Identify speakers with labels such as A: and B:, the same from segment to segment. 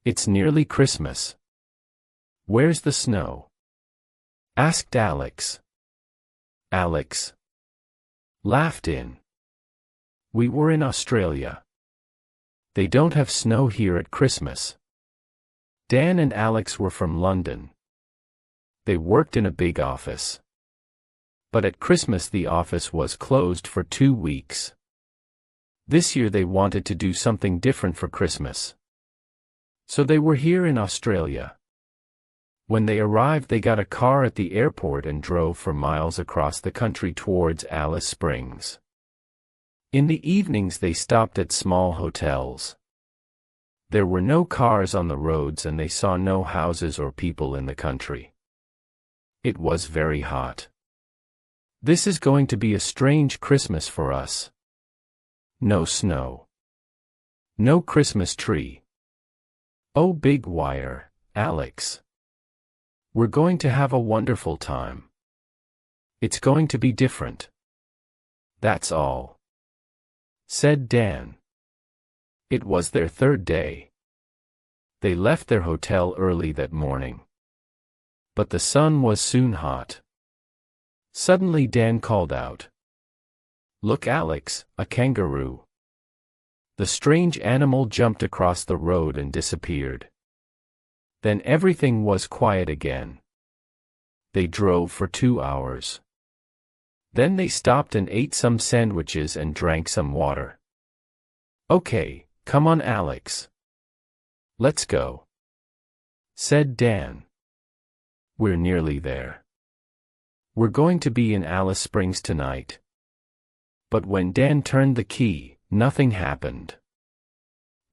A: It's nearly Christmas. Where's the snow? Asked Alex. Alex laughed in. We were in Australia. They don't have snow here at Christmas. Dan and Alex were from London. They worked in a big office. But at Christmas the office was closed for 2 weeks. This year they wanted to do something different for Christmas. So they were here in Australia. When they arrived they got a car at the airport and drove for miles across the country towards Alice Springs. In the evenings they stopped at small hotels. There were no cars on the roads and they saw no houses or people in the country. It was very hot. This is going to be a strange Christmas for us. No snow. No Christmas tree. Oh, big wire, Alex. We're going to have a wonderful time. It's going to be different. That's all, said Dan. It was their third day. They left their hotel early that morning. But the sun was soon hot. Suddenly Dan called out, "Look, Alex, a kangaroo." The strange animal jumped across the road and disappeared. Then everything was quiet again. They drove for 2 hours. Then they stopped and ate some sandwiches and drank some water. "Okay, come on, Alex. Let's go," said Dan. "We're nearly there. We're going to be in Alice Springs tonight." But when Dan turned the key, nothing happened.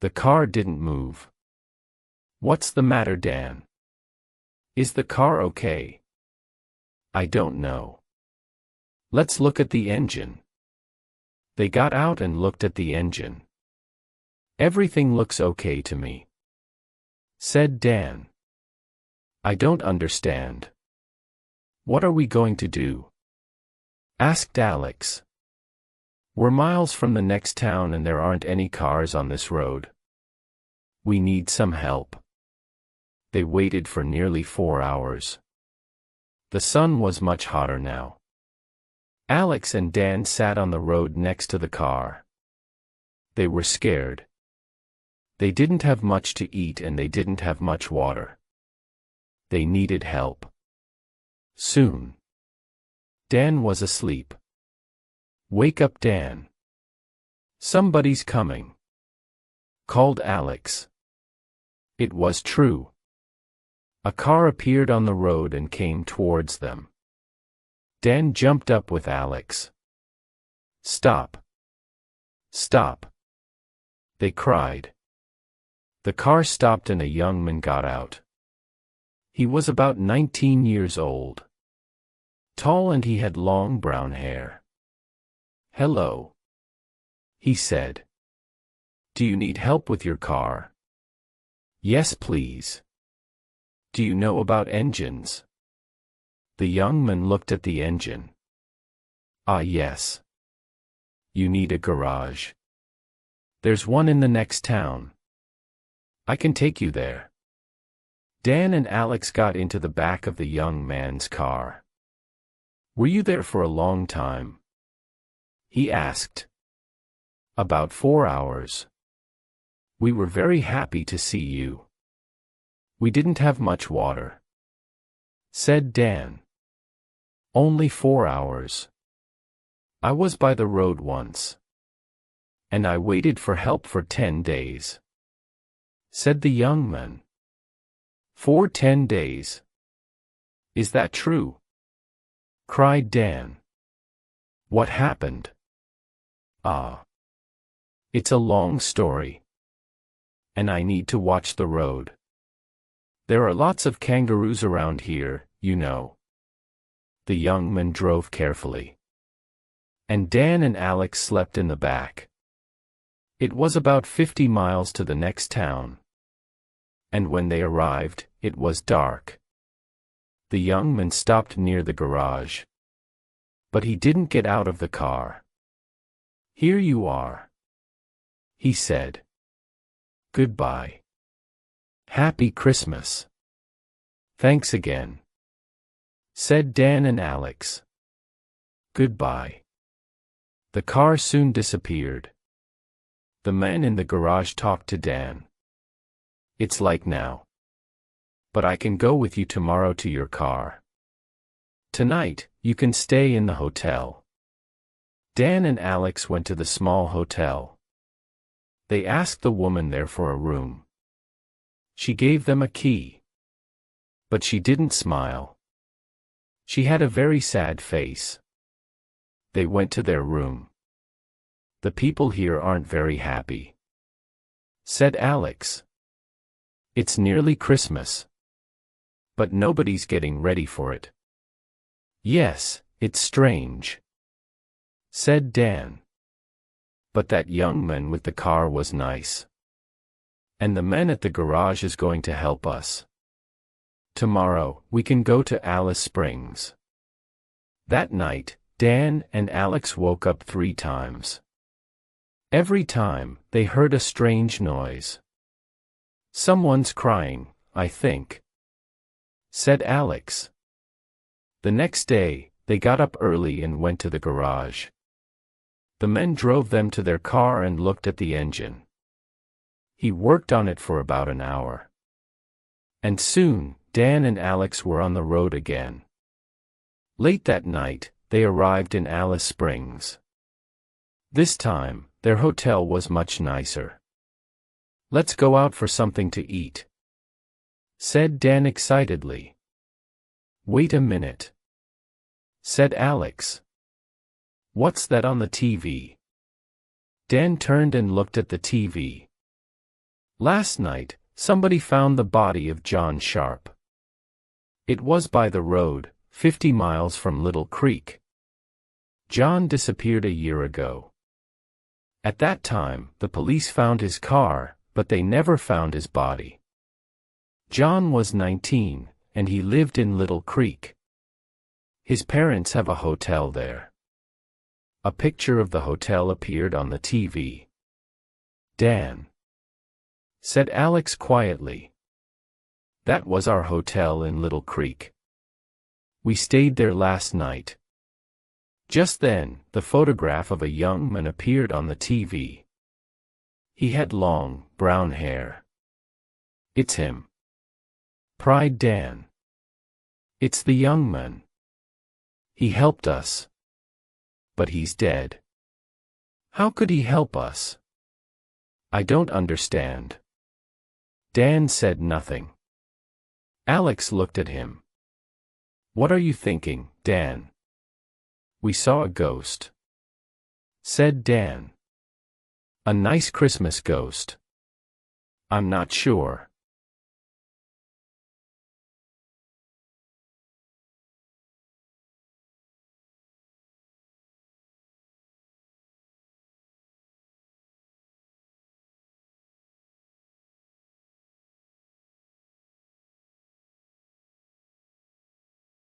A: The car didn't move. "What's the matter, Dan? Is the car okay?" "I don't know. Let's look at the engine." They got out and looked at the engine. "Everything looks okay to me," said Dan. "I don't understand. What are we going to do?" asked Alex. "We're miles from the next town and there aren't any cars on this road. We need some help." They waited for nearly 4 hours. The sun was much hotter now. Alex and Dan sat on the road next to the car. They were scared. They didn't have much to eat and they didn't have much water. They needed help. Soon. Dan was asleep. "Wake up, Dan. Somebody's coming," called Alex. It was true. A car appeared on the road and came towards them. Dan jumped up with Alex. "Stop! Stop!" they cried. The car stopped and a young man got out. He was about 19 years old. Tall and he had long brown hair. "Hello," he said. "Do you need help with your car?" "Yes, please." "Do you know about engines?" The young man looked at the engine. "Ah, yes. You need a garage. There's one in the next town. I can take you there." Dan and Alex got into the back of the young man's car. "Were you there for a long time?" he asked. "About 4 hours. We were very happy to see you. We didn't have much water," said Dan. "Only 4 hours. I was by the road once. And I waited for help for 10 days," said the young man. "For 10 days. Is that true?" cried Dan. "What happened?" "Ah. It's a long story. And I need to watch the road. There are lots of kangaroos around here, you know." The young man drove carefully. And Dan and Alex slept in the back. It was about 50 miles to the next town. And when they arrived, it was dark. The young man stopped near the garage. But he didn't get out of the car. "Here you are," he said. "Goodbye. Happy Christmas. Thanks again, said Dan and Alex. Goodbye. The car soon disappeared. The man in the garage talked to Dan. It's like now. But I can go with you tomorrow to your car. Tonight, you can stay in the hotel. Dan and Alex went to the small hotel. They asked the woman there for a room. She gave them a key. But she didn't smile. She had a very sad face. They went to their room. The people here aren't very happy, said Alex. It's nearly Christmas. But nobody's getting ready for it. Yes, it's strange, said Dan. But that young man with the car was nice. And the man at the garage is going to help us. Tomorrow, we can go to Alice Springs. That night, Dan and Alex woke up 3 times. Every time, they heard a strange noise. Someone's crying, I think, said Alex. The next day, they got up early and went to the garage. The men drove them to their car and looked at the engine. He worked on it for about an hour. And soon, Dan and Alex were on the road again. Late that night, they arrived in Alice Springs. This time, their hotel was much nicer. Let's go out for something to eat, said Dan excitedly. Wait a minute, said Alex. What's that on the TV? Dan turned and looked at the TV. Last night, somebody found the body of John Sharp. It was by the road, 50 miles from Little Creek. John disappeared a year ago. At that time, the police found his car, but they never found his body. John was 19, and he lived in Little Creek. His parents have a hotel there. A picture of the hotel appeared on the TV. Dan, said Alex quietly. That was our hotel in Little Creek. We stayed there last night. Just then, the photograph of a young man appeared on the TV. He had long, brown hair. It's him, cried Dan. It's the young man. He helped us. But he's dead. How could he help us? I don't understand. Dan said nothing. Alex looked at him. What are you thinking, Dan? We saw a ghost, said Dan. A nice Christmas ghost. I'm not sure.